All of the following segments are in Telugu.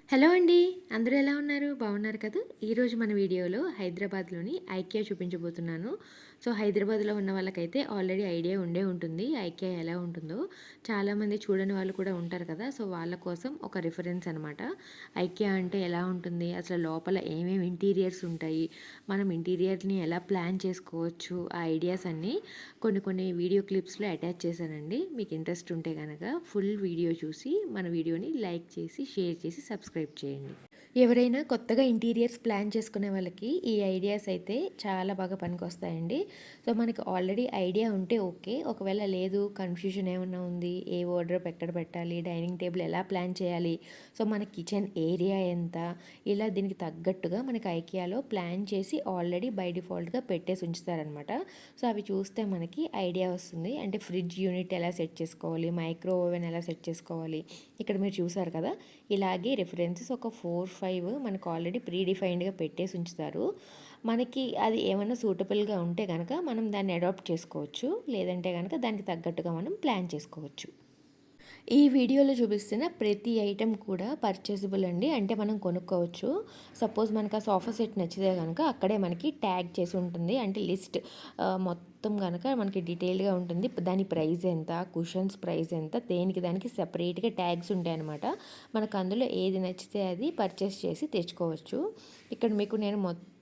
హలో అండి. అందరూ ఎలా ఉన్నారు? బాగున్నారు కదూ! ఈరోజు మన వీడియోలో హైదరాబాద్‌లోని ఐకియా చూపించబోతున్నాను. సో, హైదరాబాద్‌లో ఉన్న వాళ్ళకైతే ఆల్రెడీ ఐడియా ఉండే ఉంటుంది. ఐకియా ఎలా ఉంటుందో. చాలామంది చూడని వాళ్ళు కూడా ఉంటారు కదా! సో, వాళ్ళ కోసం ఒక రిఫరెన్స్ అనమాట. ఐకియా అంటే ఎలా ఉంటుంది? అసలు లోపల ఏమేమి ఇంటీరియర్స్ ఉంటాయి? మనం ఇంటీరియర్‌ని ఎలా ప్లాన్ చేసుకోవచ్చు? ఆ ఐడియాస్ అన్నీ కొన్ని కొన్ని వీడియో క్లిప్స్‌లో అటాచ్ చేశానండి. మీకు ఇంట్రెస్ట్ ఉంటే గనక ఫుల్ వీడియో చూసి మన వీడియోని లైక్ చేసి, షేర్ చేసి, సబ్స్క్రైబ్ చేయండి. ఎవరైనా కొత్తగా ఇంటీరియర్స్ ప్లాన్ చేసుకునే వాళ్ళకి ఈ ఐడియాస్ అయితే చాలా బాగా పనికొస్తాయండి. సో, మనకి ఆల్రెడీ ఐడియా ఉంటే ఓకే. ఒకవేళ లేదు కన్‌ఫ్యూజన్ ఏమన్నా ఉంది, ఏ వార్డ్‌రోబ్ ఎక్కడ పెట్టాలి, డైనింగ్ టేబుల్ ఎలా ప్లాన్ చేయాలి, సో, మన కిచెన్ ఏరియా ఎంత, ఇలా దీనికి తగ్గట్టుగా మనకి ఐకియాలో ప్లాన్ చేసి ఆల్రెడీ బై డిఫాల్ట్‌గా పెట్టేసి ఉంచుతారనమాట. సో, అవి చూస్తే మనకి ఐడియా వస్తుంది. అంటే ఫ్రిడ్జ్ యూనిట్ ఎలా సెట్ చేసుకోవాలి, మైక్రో ఓవెన్ ఎలా సెట్ చేసుకోవాలి. ఇక్కడ మీరు చూసారు కదా! ఇలాగే రిఫరెన్సెస్ ఒక 4, 5 మనకు ఆల్రెడీ ప్రీ డిఫైన్డ్‌గా పెట్టేసి ఉంచుతారు. మనకి అది ఏమన్నా సూటబుల్‌గా ఉంటే గనక మనం దాన్ని అడాప్ట్ చేసుకోవచ్చు. లేదంటే గనక దానికి తగ్గట్టుగా మనం ప్లాన్ చేసుకోవచ్చు. ఈ వీడియోలో చూపిస్తున్న ప్రతి ఐటెం కూడా పర్చేసిబుల్ అండి. అంటే మనం కొనుక్కోవచ్చు. సపోజ్ మనకు ఆ సోఫా సెట్ నచ్చితే గనక అక్కడే మనకి ట్యాగ్ చేసి ఉంటుంది. అంటే లిస్ట్ మొత్తం గనక మనకి డీటెయిల్‌గా ఉంటుంది. దాని ప్రైస్ ఎంత, కుషన్స్ ప్రైస్ ఎంత, దేనికి దానికి సెపరేట్‌గా ట్యాగ్స్ ఉంటాయన్నమాట. మనకు అందులో ఏది నచ్చితే అది పర్చేస్ చేసి తెచ్చుకోవచ్చు. ఇక్కడ మీకు నేను మొత్తం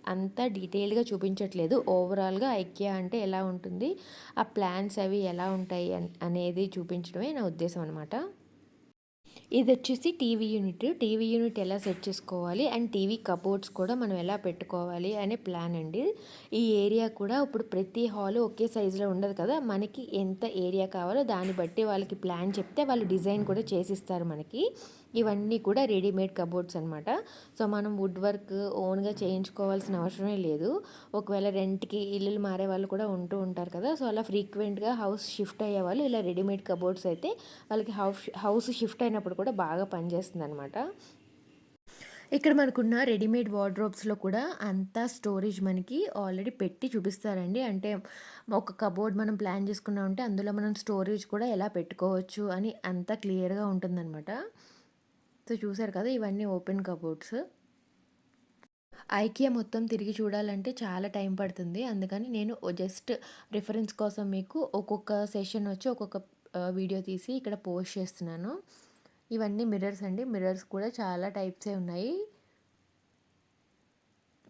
అంతా డీటెయిల్‌గా చూపించట్లేదు. ఓవరాల్‌గా ఐకియా అంటే ఎలా ఉంటుంది, ఆ ప్లాన్స్ అవి ఎలా ఉంటాయి అనేది చూపించడమే నా ఉద్దేశం అనమాట. ఇదొచ్చేసి టీవీ యూనిట్. టీవీ యూనిట్ ఎలా సెట్ చేసుకోవాలి అండ్ టీవీ కబోర్డ్స్ కూడా మనం ఎలా పెట్టుకోవాలి అనే ప్లాన్ అండి. ఈ ఏరియా కూడా ఇప్పుడు ప్రతి హాలు ఒకే సైజులో ఉండదు కదా! మనకి ఎంత ఏరియా కావాలో దాన్ని బట్టి వాళ్ళకి ప్లాన్ చెప్తే వాళ్ళు డిజైన్ కూడా చేసిస్తారు మనకి. ఇవన్నీ కూడా రెడీమేడ్ కబోర్డ్స్ అనమాట. సో, మనం వుడ్ వర్క్ ఓన్‌గా చేయించుకోవాల్సిన అవసరమే లేదు. ఒకవేళ రెంట్‌కి ఇల్లులు మారే వాళ్ళు కూడా ఉంటూ ఉంటారు కదా! సో, అలా ఫ్రీక్వెంట్‌గా హౌస్ షిఫ్ట్ అయ్యేవాళ్ళు ఇలా రెడీమేడ్ కబోర్డ్స్ అయితే వాళ్ళకి హౌస్ షిఫ్ట్ అయినప్పుడు కూడా బాగా పనిచేస్తుందనమాట. ఇక్కడ మనకున్న రెడీమేడ్ వార్డ్రోబ్స్‌లో కూడా అంతా స్టోరేజ్ మనకి ఆల్రెడీ పెట్టి చూపిస్తారండి. అంటే ఒక కబోర్డ్ మనం ప్లాన్ చేసుకున్నామంటే అందులో మనం స్టోరేజ్ కూడా ఎలా పెట్టుకోవచ్చు అని అంతా క్లియర్‌గా ఉంటుందనమాట. సో, చూసారు కదా! ఇవన్నీ ఓపెన్ కబోర్డ్స్. ఐకియా మొత్తం తిరిగి చూడాలంటే చాలా టైం పడుతుంది. అందుకని నేను జస్ట్ రిఫరెన్స్ కోసం మీకు ఒక్కొక్క సెషన్ వచ్చి ఒక్కొక్క వీడియో తీసి ఇక్కడ పోస్ట్ చేస్తున్నాను. ఇవన్నీ మిర్రర్స్ అండి. మిర్రర్స్ కూడా చాలా టైప్సే ఉన్నాయి.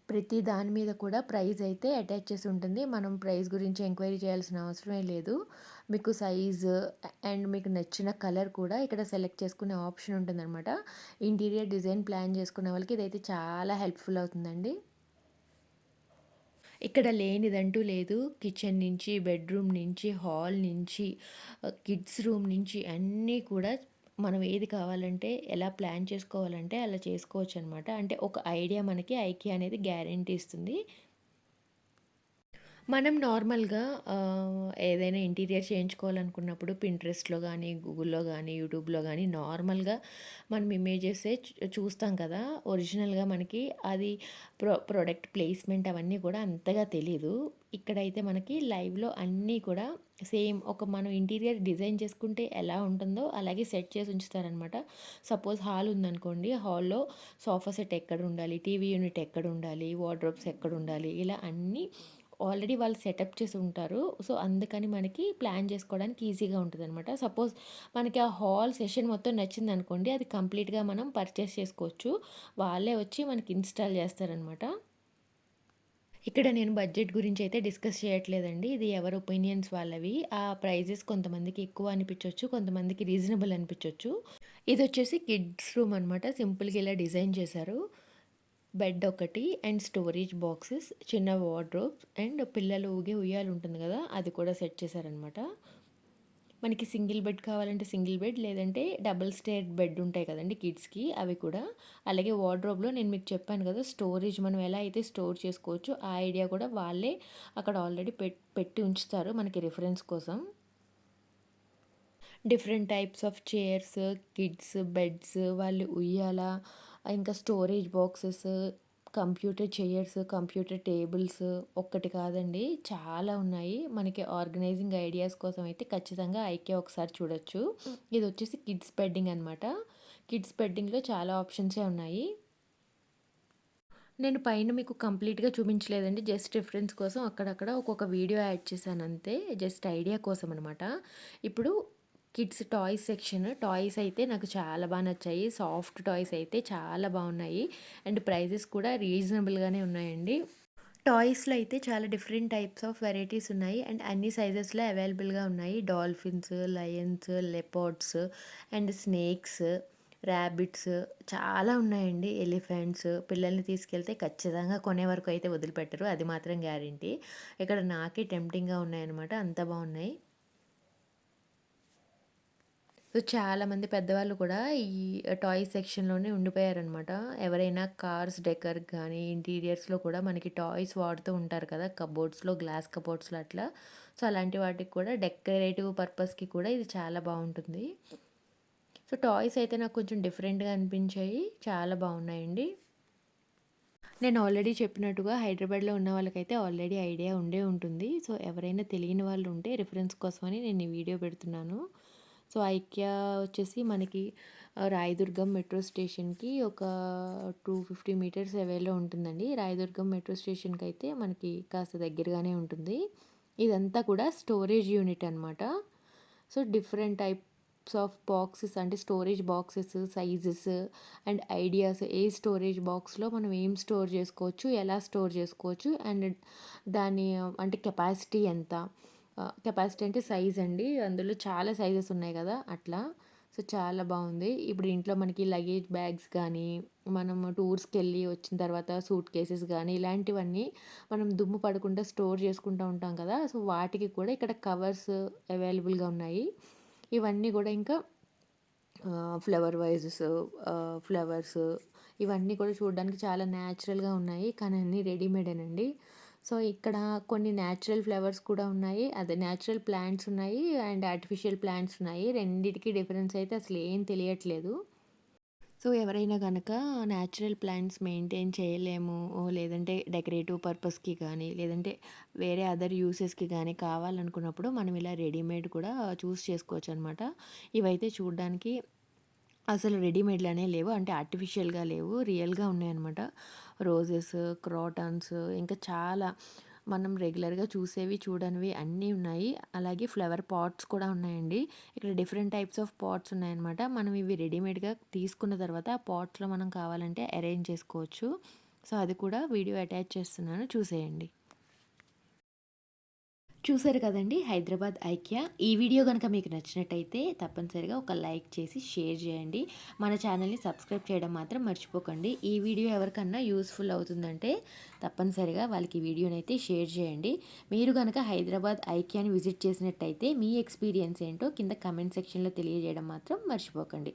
ప్రతి దాని మీద కూడా ప్రైస్ అయితే అటాచ్ చేసి ఉంటుంది. మనం ప్రైస్ గురించి ఎంక్వైరీ చేయాల్సిన అవసరమే లేదు. మీకు సైజు అండ్ మీకు నచ్చిన కలర్ కూడా ఇక్కడ సెలెక్ట్ చేసుకునే ఆప్షన్ ఉంటుందనమాట. ఇంటీరియర్ డిజైన్ ప్లాన్ చేసుకునే వాళ్ళకి ఇదైతే చాలా హెల్ప్‌ఫుల్ అవుతుందండి. ఇక్కడ లేనిదంటూ లేదు. కిచెన్ నుంచి, బెడ్‌రూమ్ నుంచి, హాల్ నుంచి, కిడ్స్ రూమ్ నుంచి అన్నీ కూడా మనం ఏది కావాలంటే, ఎలా ప్లాన్ చేసుకోవాలంటే అలా చేసుకోవచ్చనమాట. అంటే ఒక ఐడియా మనకి ఐకియా అనేది గ్యారంటీ ఇస్తుంది. మనం నార్మల్‌గా ఏదైనా ఇంటీరియర్ చేయించుకోవాలనుకున్నప్పుడు పింట్రెస్ట్‌లో గానీ, గూగుల్‌లో గానీ, యూట్యూబ్‌లో గానీ నార్మల్‌గా మనం ఇమేజెసే చూస్తాం కదా! ఒరిజినల్‌గా మనకి అది ప్రొడక్ట్ ప్లేస్‌మెంట్ అవన్నీ కూడా అంతగా తెలీదు. ఇక్కడైతే మనకి లైవ్‌లో అన్నీ కూడా సేమ్ ఒక మనం ఇంటీరియర్ డిజైన్ చేసుకుంటే ఎలా ఉంటుందో అలాగే సెట్ చేసి ఉంచుతారనమాట. సపోజ్ హాల్ ఉందనుకోండి, హాల్‌లో సోఫా సెట్ ఎక్కడుండాలి, టీవీ యూనిట్ ఎక్కడుండాలి, వార్డ్రోబ్స్ ఎక్కడుండాలి, ఇలా అన్నీ ఆల్రెడీ వాళ్ళు సెటప్ చేసి ఉంటారు. సో, అందుకని మనకి ప్లాన్ చేసుకోవడానికి ఈజీగా ఉంటదనమాట. సపోజ్ మనకి ఆ హాల్ సెషన్ మొత్తం నచ్చిందనుకోండి, అది కంప్లీట్‌గా మనం పర్చేస్ చేసుకోవచ్చు. వాళ్ళే వచ్చి మనకి ఇన్‌స్టాల్ చేస్తారనమాట. ఇక్కడ నేను బడ్జెట్ గురించి అయితే డిస్కస్ చేయట్లేదండి. ఇది ఎవరి ఒపీనియన్స్ వాళ్ళవి. ఆ ప్రైజెస్ కొంతమందికి ఎక్కువ అనిపించొచ్చు, కొంతమందికి రీజనబుల్ అనిపించొచ్చు. ఇదొచ్చేసి కిడ్స్ రూమ్ అనమాట. సింపుల్‌గా ఇలా డిజైన్ చేశారు. బెడ్ ఒకటి అండ్ స్టోరేజ్ బాక్సెస్, చిన్న వార్డ్రోబ్స్ అండ్ పిల్లలు ఊగే ఉయ్యాల ఉంటుంది కదా! అది కూడా సెట్ చేశారనమాట. మనకి సింగిల్ బెడ్ కావాలంటే సింగిల్ బెడ్, లేదంటే డబుల్ స్టేర్ బెడ్ ఉంటాయి కదండీ కిడ్స్‌కి అవి కూడా. అలాగే వార్డ్రోబ్‌లో నేను మీకు చెప్పాను కదా! స్టోరేజ్ మనం ఎలా అయితే స్టోర్ చేసుకోవచ్చో ఆ ఐడియా కూడా వాళ్ళే అక్కడ ఆల్రెడీ పెట్టి ఉంచుతారు మనకి రిఫరెన్స్ కోసం. Different types of chairs, kids beds, వాళ్ళు ఉయ్యాల, ఇంకా storage boxes, computer chairs, computer tables ఒక్కటి కాదండి చాలా ఉన్నాయి. మనకి ఆర్గనైజింగ్ ఐడియాస్ కోసం అయితే ఖచ్చితంగా ఐకియా ఒకసారి చూడొచ్చు. ఇదొచ్చేసి కిడ్స్ బెడ్డింగ్ అనమాట. కిడ్స్ బెడ్డింగ్‌లో చాలా ఆప్షన్సే ఉన్నాయి. నేను పైన మీకు కంప్లీట్‌గా చూపించలేదండి. జస్ట్ రిఫరెన్స్ కోసం అక్కడక్కడ ఒక్కొక్క వీడియో యాడ్ చేశానంతే. జస్ట్ ఐడియా కోసం అనమాట. ఇప్పుడు కిడ్స్ టాయ్స్ సెక్షన్. టాయ్స్ అయితే నాకు చాలా నచ్చాయి. సాఫ్ట్ టాయ్స్ అయితే చాలా బాగున్నాయి. అండ్ ప్రైజెస్ కూడా రీజనబుల్‌గానే ఉన్నాయండి. టాయ్స్‌లో అయితే చాలా డిఫరెంట్ టైప్స్ ఆఫ్ వెరైటీస్ ఉన్నాయి. అండ్ అన్ని సైజెస్‌లో అవైలబుల్‌గా ఉన్నాయి. Dolphins, Lions, leopards and snakes, rabbits చాలా ఉన్నాయండి. ఎలిఫెంట్స్ పిల్లల్ని తీసుకెళ్తే ఖచ్చితంగా కొనే వరకు అయితే వదిలిపెట్టరు. అది మాత్రం గ్యారంటీ. ఇక్కడ నాకే టెంప్టింగ్‌గా ఉన్నాయన్నమాట. అంత బాగున్నాయి. సో, చాలామంది పెద్దవాళ్ళు కూడా ఈ టాయ్స్ సెక్షన్‌లోనే ఉండిపోయారనమాట. ఎవరైనా కార్స్ డెకర్ గానీ, ఇంటీరియర్స్‌లో కూడా మనకి టాయ్స్ వాడుతూ ఉంటారు కదా! కబోర్డ్స్‌లో, గ్లాస్ కబోర్డ్స్‌లో అట్లా. సో, అలాంటి వాటికి కూడా డెకరేటివ్ పర్పస్‌కి కూడా ఇది చాలా బావుంటుంది. సో, టాయ్స్ అయితే నాకు కొంచెం డిఫరెంట్‌గా అనిపించాయి. చాలా బావున్నాయండి. నేను ఆల్రెడీ చెప్పినట్టుగా హైదరాబాద్‌లో ఉన్న వాళ్ళకైతే ఆల్రెడీ ఐడియా ఉండే ఉంటుంది. సో, ఎవరైనా తెలియని వాళ్ళు ఉంటే రిఫరెన్స్ కోసమని నేను ఈ వీడియో పెడుతున్నాను. సో, ఐకియా వచ్చేసి మనకి రాయదుర్గం మెట్రో స్టేషన్‌కి ఒక 250 మీటర్స్ అవేలో ఉంటుందండి. రాయదుర్గం మెట్రో స్టేషన్‌కైతే మనకి కాస్త దగ్గరగానే ఉంటుంది. ఇదంతా కూడా స్టోరేజ్ యూనిట్ అనమాట. So, different types of boxes అంటే storage boxes, sizes and ideas ఏ స్టోరేజ్ బాక్స్‌లో మనం ఏం స్టోర్ చేసుకోవచ్చు, ఎలా స్టోర్ చేసుకోవచ్చు అండ్ దాని అంటే కెపాసిటీ ఎంత? కెపాసిటీ అంటే సైజ్ అండి. అందులో చాలా సైజెస్ ఉన్నాయి గదా! అట్లా. సో, చాలా బావుంది. ఇప్పుడు ఇంట్లో మనకి లగేజ్ బ్యాగ్స్ గానీ, మనము టూర్స్‌కెళ్ళి వచ్చిన తర్వాత సూట్ కేసెస్ గానీ, ఇలాంటివన్నీ మనం దుమ్ము పడకుండా స్టోర్ చేసుకుంటా ఉంటాం కదా! సో, వాటికి కూడా ఇక్కడ కవర్స్ అవైలబుల్‌గా ఉన్నాయి. ఇవన్నీ గూడా ఇంకా ఫ్లవర్ వైజెస్, ఫ్లవర్స్ ఇవన్నీ కూడా చూడడానికి చాలా న్యాచురల్‌గా ఉన్నాయి. కానీ అన్నీ రెడీమేడేనండి. సో, ఇక్కడ కొన్ని న్యాచురల్ ఫ్లవర్స్ కూడా ఉన్నాయి. అదే న్యాచురల్ ప్లాంట్స్ ఉన్నాయి. అండ్ ఆర్టిఫిషియల్ ప్లాంట్స్ ఉన్నాయి. రెండిటికి డిఫరెన్స్ అయితే అసలు ఏం తెలియట్లేదు. సో, ఎవరైనా గనక న్యాచురల్ ప్లాంట్స్ మెయింటైన్ చేయలేము, లేదంటే డెకరేటివ్ పర్పస్‌కి కానీ, లేదంటే వేరే అదర్ యూసెస్‌కి గానీ కావాలనుకున్నప్పుడు మనం ఇలా రెడీమేడ్ కూడా చూస్ చేసుకోవచ్చనమాట. ఇవైతే చూడ్డానికి అసలు రెడీమేడ్‌లనే లేవు. అంటే ఆర్టిఫిషియల్‌గా లేవు. రియల్‌గా ఉన్నాయన్నమాట. రోజెస్, క్రాటన్స్ ఇంకా చాలా మనం రెగ్యులర్‌గా చూసేవి, చూడనివి అన్నీ ఉన్నాయి. అలాగే ఫ్లవర్ పాట్స్ కూడా ఉన్నాయండి. ఇక్కడ డిఫరెంట్ టైప్స్ ఆఫ్ పాట్స్ ఉన్నాయన్నమాట. మనం ఇవి రెడీమేడ్‌గా తీసుకున్న తర్వాత ఆ పాట్స్‌లో మనం కావాలంటే అరేంజ్ చేసుకోవచ్చు. సో, అది కూడా వీడియో అటాచ్ చేస్తున్నాను చూసేయండి. చూసారు కదండీ! హైదరాబాద్ ఐకియా. ఈ వీడియో గనక మీకు నచ్చినట్టయితే తప్పనిసరిగా ఒక లైక్ చేసి షేర్ చేయండి. మన ఛానల్‌ని సబ్స్క్రైబ్ చేయడం మాత్రం మర్చిపోకండి. ఈ వీడియో ఎవరికన్నా యూజ్‌ఫుల్ అవుతుందంటే తప్పనిసరిగా వాళ్ళకి ఈ వీడియోనైతే షేర్ చేయండి. మీరు గనక హైదరాబాద్ ఐకియాని విజిట్ చేసినట్టయితే మీ ఎక్స్‌పీరియన్స్ ఏంటో కింద కామెంట్ సెక్షన్‌లో తెలియజేయడం మాత్రం మర్చిపోకండి.